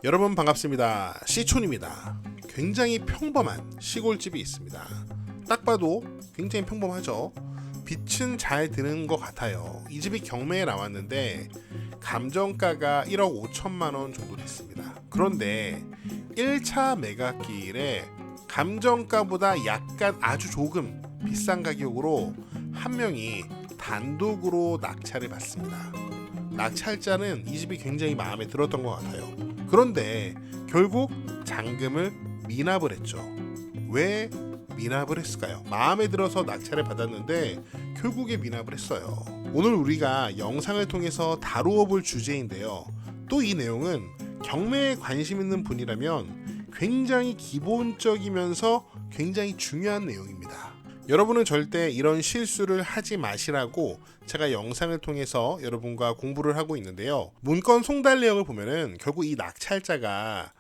여러분 반갑습니다. 시촌입니다. 굉장히 평범한 시골집이 있습니다. 딱 봐도 굉장히 평범하죠. 빛은 잘 드는 것 같아요. 이 집이 경매에 나왔는데 감정가가 1억 5천만 원 정도 됐습니다. 그런데 1차 매각기일에 감정가보다 약간 아주 조금 비싼 가격으로 한 명이 단독으로 낙찰을 받습니다. 낙찰자는 이 집이 굉장히 마음에 들었던 것 같아요. 그런데 결국 잔금을 미납을 했죠. 왜 미납을 했을까요? 마음에 들어서 낙찰을 받았는데 결국에 미납을 했어요. 오늘 우리가 영상을 통해서 다루어 볼 주제인데요. 또 이 내용은 경매에 관심 있는 분이라면 굉장히 기본적이면서 굉장히 중요한 내용입니다. 여러분은 절대 이런 실수를 하지 마시라고 제가 영상을 통해서 여러분과 공부를 하고 있는데요. 문건 송달 내역을 보면은 결국 이 낙찰자가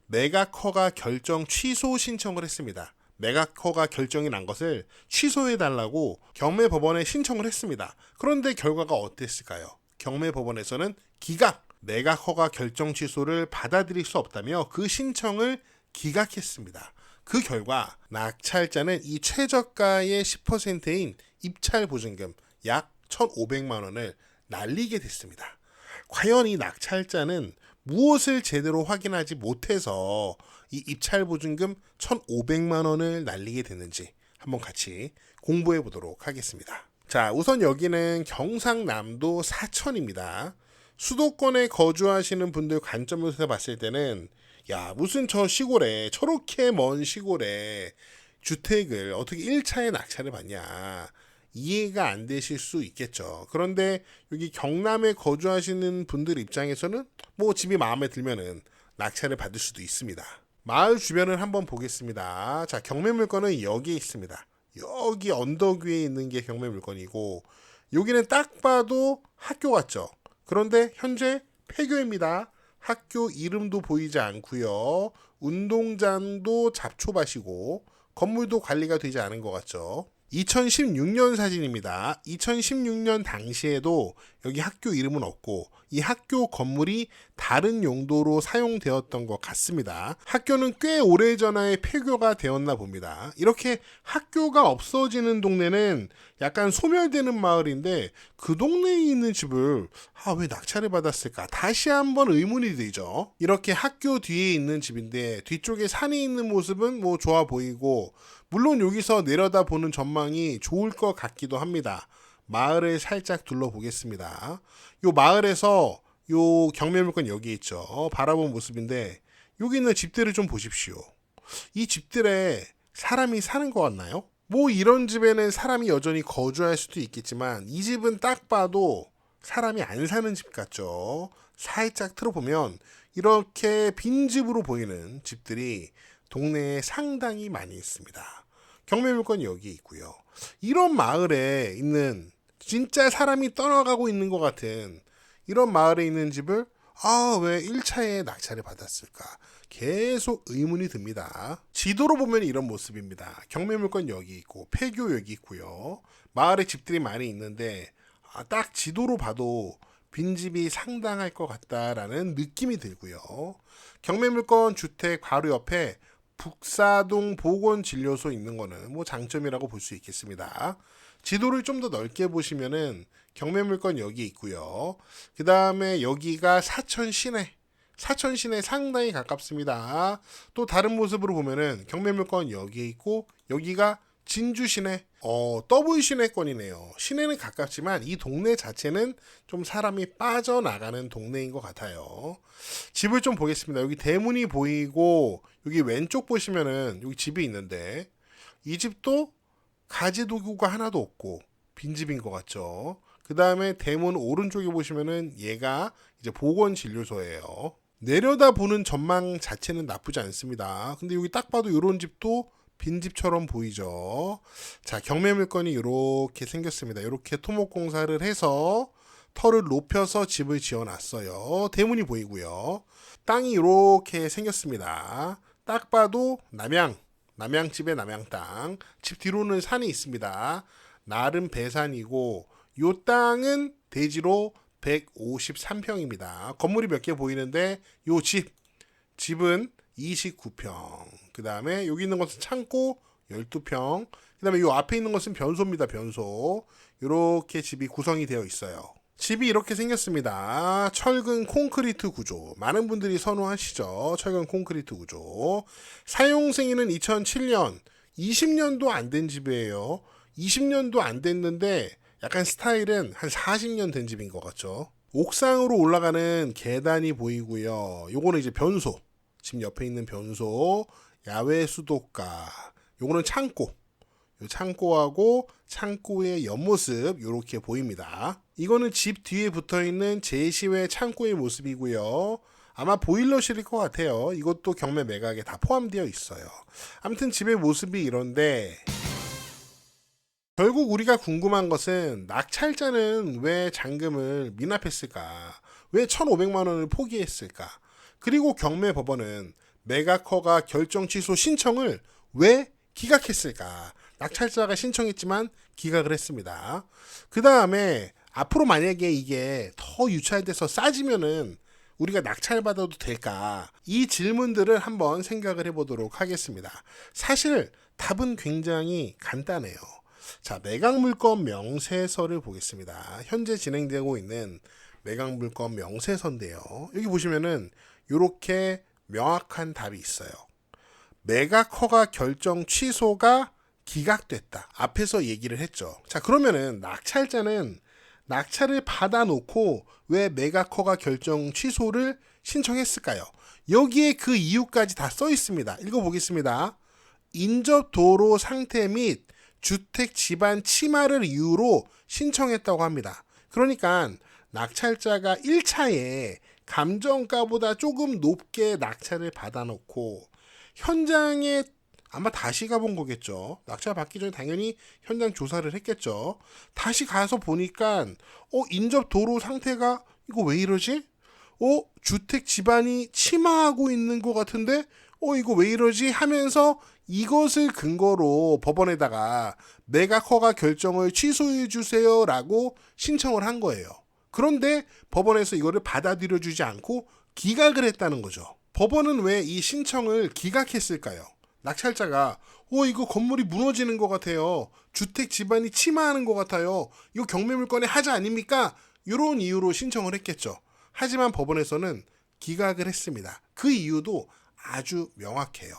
매각 허가 결정 취소 신청을 했습니다. 매각 허가 결정이 난 것을 취소해달라고 경매법원에 신청을 했습니다. 그런데 결과가 어땠을까요? 경매법원에서는 기각! 매각 허가 결정 취소를 받아들일 수 없다며 그 신청을 기각했습니다. 그 결과 낙찰자는 이 최저가의 10%인 입찰 보증금 약 1,500만 원을 날리게 됐습니다. 과연 이 낙찰자는 무엇을 제대로 확인하지 못해서 이 입찰 보증금 1,500만 원을 날리게 됐는지 한번 같이 공부해 보도록 하겠습니다. 자, 우선 여기는 경상남도 사천입니다. 수도권에 거주하시는 분들 관점에서 봤을 때는 야, 무슨 저 시골에, 저렇게 먼 시골에 주택을 어떻게 1차에 낙찰을 받냐, 이해가 안 되실 수 있겠죠. 그런데 여기 경남에 거주하시는 분들 입장에서는 뭐 집이 마음에 들면은 낙찰을 받을 수도 있습니다. 마을 주변을 한번 보겠습니다. 자, 경매 물건은 여기에 있습니다. 여기 언덕 위에 있는 게 경매 물건이고, 여기는 딱 봐도 학교 같죠. 그런데 현재 폐교입니다. 학교 이름도 보이지 않고요. 운동장도 잡초밭이고 건물도 관리가 되지 않은 것 같죠. 2016년 사진입니다. 2016년 당시에도 여기 학교 이름은 없고 이 학교 건물이 다른 용도로 사용되었던 것 같습니다. 학교는 꽤 오래전에 폐교가 되었나 봅니다. 이렇게 학교가 없어지는 동네는 약간 소멸되는 마을인데 그 동네에 있는 집을 왜 낙찰을 받았을까? 다시 한번 의문이 들죠. 이렇게 학교 뒤에 있는 집인데 뒤쪽에 산이 있는 모습은 뭐 좋아 보이고, 물론 여기서 내려다보는 전망이 좋을 것 같기도 합니다. 마을을 살짝 둘러보겠습니다. 요 마을에서 요 경매물건 여기 있죠. 바라본 모습인데 여기 있는 집들을 좀 보십시오. 이 집들에 사람이 사는 것 같나요? 뭐 이런 집에는 사람이 여전히 거주할 수도 있겠지만 이 집은 딱 봐도 사람이 안 사는 집 같죠. 살짝 틀어보면 이렇게 빈집으로 보이는 집들이 동네에 상당히 많이 있습니다. 경매물건이 여기 있고요. 이런 마을에 있는 진짜 사람이 떠나가고 있는 것 같은 이런 마을에 있는 집을 왜 1차에 낙찰을 받았을까? 계속 의문이 듭니다. 지도로 보면 이런 모습입니다. 경매물건 여기 있고 폐교 여기 있고요. 마을에 집들이 많이 있는데 딱 지도로 봐도 빈집이 상당할 것 같다라는 느낌이 들고요. 경매물건 주택 바로 옆에 북사동 보건진료소 있는 거는 뭐 장점이라고 볼 수 있겠습니다. 지도를 좀 더 넓게 보시면은 경매물건 여기 있고요. 그 다음에 여기가 사천 시내. 사천 시내 상당히 가깝습니다. 또 다른 모습으로 보면은 경매물건 여기 있고 여기가 진주 시내. 더블 시내권이네요. 시내는 가깝지만 이 동네 자체는 좀 사람이 빠져나가는 동네인 것 같아요. 집을 좀 보겠습니다. 여기 대문이 보이고 여기 왼쪽 보시면은 여기 집이 있는데 이 집도 가지도구가 하나도 없고 빈집인 것 같죠. 그 다음에 대문 오른쪽에 보시면은 얘가 이제 보건진료소예요. 내려다보는 전망 자체는 나쁘지 않습니다. 근데 여기 딱 봐도 이런 집도 빈집처럼 보이죠. 자, 경매물건이 이렇게 생겼습니다. 이렇게 토목공사를 해서 터를 높여서 집을 지어놨어요. 대문이 보이고요. 땅이 이렇게 생겼습니다. 딱 봐도 남양집의 남양 땅. 집 뒤로는 산이 있습니다. 나름 배산이고 요 땅은 대지로 153평입니다. 건물이 몇 개 보이는데 요 집 집은 29평. 그 다음에 여기 있는 것은 창고 12평. 그 다음에 이 앞에 있는 것은 변소입니다. 변소. 이렇게 집이 구성이 되어 있어요. 집이 이렇게 생겼습니다. 철근 콘크리트 구조. 많은 분들이 선호하시죠. 철근 콘크리트 구조. 사용 생일은 2007년. 20년도 안 된 집이에요. 20년도 안 됐는데 약간 스타일은 한 40년 된 집인 것 같죠. 옥상으로 올라가는 계단이 보이고요. 요거는 이제 변소. 집 옆에 있는 변소. 야외 수도가. 요거는 창고. 요 창고하고 창고의 옆모습 이렇게 보입니다. 이거는 집 뒤에 붙어있는 제시외 창고의 모습이고요. 아마 보일러실일 것 같아요. 이것도 경매 매각에 다 포함되어 있어요. 아무튼 집의 모습이 이런데 결국 우리가 궁금한 것은 낙찰자는 왜 잔금을 미납했을까? 왜 1,500만 원을 포기했을까? 그리고 경매 법원은 매각허가 결정 취소 신청을 왜 기각했을까? 낙찰자가 신청했지만 기각을 했습니다. 그 다음에 앞으로 만약에 이게 더 유찰돼서 싸지면은 우리가 낙찰받아도 될까? 이 질문들을 한번 생각을 해보도록 하겠습니다. 사실 답은 굉장히 간단해요. 자, 매각물건 명세서를 보겠습니다. 현재 진행되고 있는 매각물건 명세서인데요. 여기 보시면은 이렇게 명확한 답이 있어요. 매각허가 결정 취소가 기각됐다. 앞에서 얘기를 했죠. 자, 그러면은 낙찰자는 낙찰을 받아놓고 왜 매각허가 결정 취소를 신청했을까요? 여기에 그 이유까지 다 써 있습니다. 읽어보겠습니다. 인접 도로 상태 및 주택 집안 침하를 이유로 신청했다고 합니다. 그러니까 낙찰자가 1차에 감정가보다 조금 높게 낙찰을 받아놓고 현장에 아마 다시 가본 거겠죠. 낙찰 받기 전에 당연히 현장 조사를 했겠죠. 다시 가서 보니까 인접 도로 상태가 이거 왜 이러지? 주택 집안이 침하하고 있는 것 같은데 이거 왜 이러지? 하면서 이것을 근거로 법원에다가 매각허가 결정을 취소해 주세요 라고 신청을 한 거예요. 그런데 법원에서 이거를 받아들여 주지 않고 기각을 했다는 거죠. 법원은 왜 이 신청을 기각했을까요? 낙찰자가 이거 건물이 무너지는 것 같아요. 주택 집안이 침하하는 것 같아요. 이거 경매물건의 하자 아닙니까? 이런 이유로 신청을 했겠죠. 하지만 법원에서는 기각을 했습니다. 그 이유도 아주 명확해요.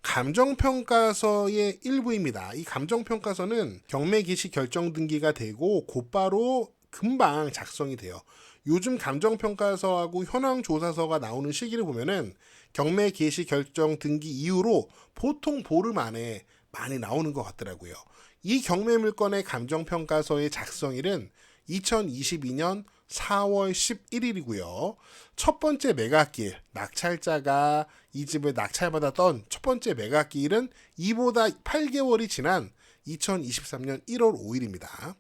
감정평가서의 일부입니다. 이 감정평가서는 경매 개시 결정 등기가 되고 곧바로 금방 작성이 돼요. 요즘 감정평가서하고 현황조사서가 나오는 시기를 보면은 경매 개시 결정 등기 이후로 보통 보름 안에 많이 나오는 것 같더라고요. 이 경매물건의 감정평가서의 작성일은 2022년 4월 11일이고요. 첫 번째 매각기일, 낙찰자가 이 집을 낙찰받았던 첫 번째 매각기일은 이보다 8개월이 지난 2023년 1월 5일입니다.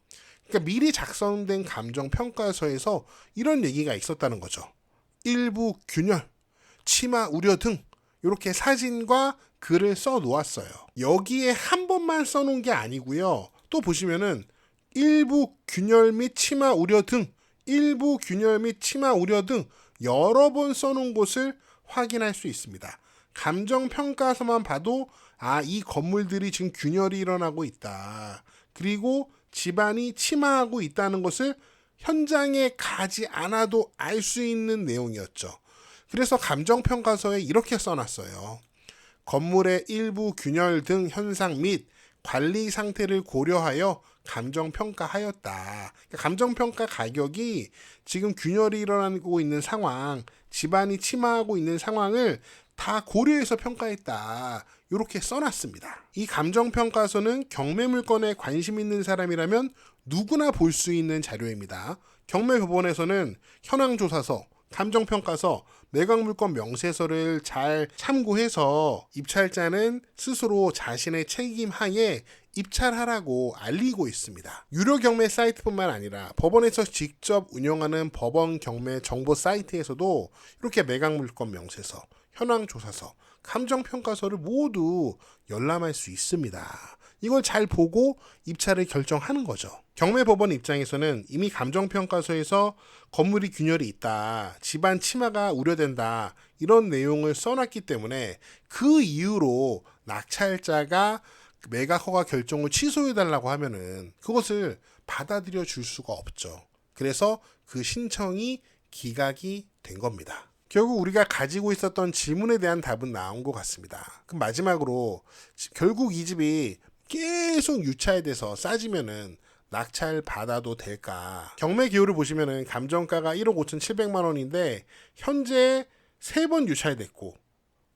그러니까 미리 작성된 감정평가서에서 이런 얘기가 있었다는 거죠. 일부 균열, 침하 우려 등 이렇게 사진과 글을 써 놓았어요. 여기에 한 번만 써놓은 게 아니고요. 또 보시면은 일부 균열 및 침하 우려 등 일부 균열 및 침하 우려 등 여러 번 써놓은 곳을 확인할 수 있습니다. 감정평가서만 봐도 이 건물들이 지금 균열이 일어나고 있다. 그리고 집안이 침하하고 있다는 것을 현장에 가지 않아도 알 수 있는 내용이었죠. 그래서 감정평가서에 이렇게 써놨어요. 건물의 일부 균열 등 현상 및 관리 상태를 고려하여 감정평가하였다. 그러니까 감정평가 가격이 지금 균열이 일어나고 있는 상황, 집안이 침하하고 있는 상황을 다 고려해서 평가했다. 이렇게 써놨습니다. 이 감정평가서는 경매물건에 관심 있는 사람이라면 누구나 볼 수 있는 자료입니다. 경매법원에서는 현황조사서, 감정평가서, 매각물건 명세서를 잘 참고해서 입찰자는 스스로 자신의 책임 하에 입찰하라고 알리고 있습니다. 유료 경매 사이트뿐만 아니라 법원에서 직접 운영하는 법원 경매 정보 사이트에서도 이렇게 매각물건 명세서, 현황조사서, 감정평가서를 모두 열람할 수 있습니다. 이걸 잘 보고 입찰을 결정하는 거죠. 경매법원 입장에서는 이미 감정평가서에서 건물이 균열이 있다, 집안 침하가 우려된다, 이런 내용을 써놨기 때문에 그 이유로 낙찰자가 매각 허가 결정을 취소해달라고 하면은 그것을 받아들여 줄 수가 없죠. 그래서 그 신청이 기각이 된 겁니다. 결국 우리가 가지고 있었던 질문에 대한 답은 나온 것 같습니다. 그럼 마지막으로 결국 이 집이 계속 유차에 대해서 싸지면은 낙찰 받아도 될까? 경매 기호를 보시면은 감정가가 1억 5,700만 원인데 현재 3번 유찰됐고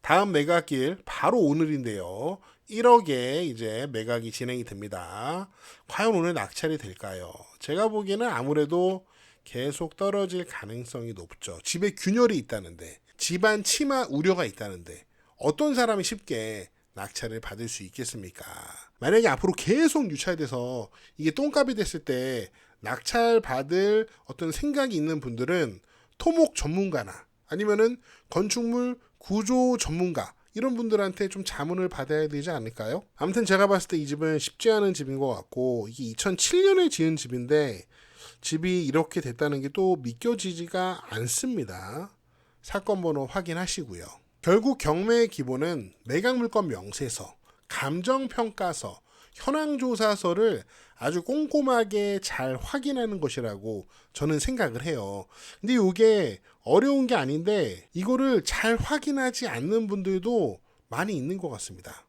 다음 매각일 바로 오늘인데요. 1억에 이제 매각이 진행이 됩니다. 과연 오늘 낙찰이 될까요? 제가 보기에는 아무래도 계속 떨어질 가능성이 높죠. 집에 균열이 있다는데, 집안 침하 우려가 있다는데 어떤 사람이 쉽게 낙찰을 받을 수 있겠습니까? 만약에 앞으로 계속 유찰돼서 이게 똥값이 됐을 때 낙찰 받을 어떤 생각이 있는 분들은 토목 전문가나 아니면은 건축물 구조 전문가 이런 분들한테 좀 자문을 받아야 되지 않을까요? 아무튼 제가 봤을 때 이 집은 쉽지 않은 집인 것 같고, 이게 2007년에 지은 집인데 집이 이렇게 됐다는 게 또 믿겨지지가 않습니다. 사건 번호 확인하시고요. 결국 경매의 기본은 매각물건 명세서, 감정평가서, 현황조사서를 아주 꼼꼼하게 잘 확인하는 것이라고 저는 생각을 해요. 근데 이게 어려운 게 아닌데 이거를 잘 확인하지 않는 분들도 많이 있는 것 같습니다.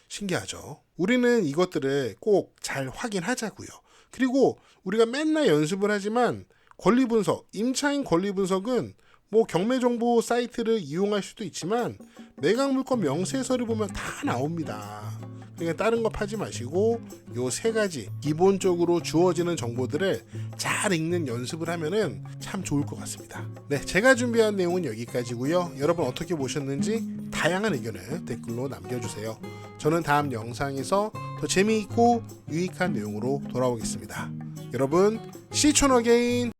신기하죠? 우리는 이것들을 꼭 잘 확인하자고요. 그리고 우리가 맨날 연습을 하지만 권리분석, 임차인 권리분석은 뭐 경매정보 사이트를 이용할 수도 있지만 매각물건 명세서를 보면 다 나옵니다. 그러니까 다른 거 파지 마시고 요 3가지 기본적으로 주어지는 정보들을 잘 읽는 연습을 하면은 참 좋을 것 같습니다. 네, 제가 준비한 내용은 여기까지고요. 여러분 어떻게 보셨는지 다양한 의견을 댓글로 남겨주세요. 저는 다음 영상에서 더 재미있고 유익한 내용으로 돌아오겠습니다. 여러분, See you again!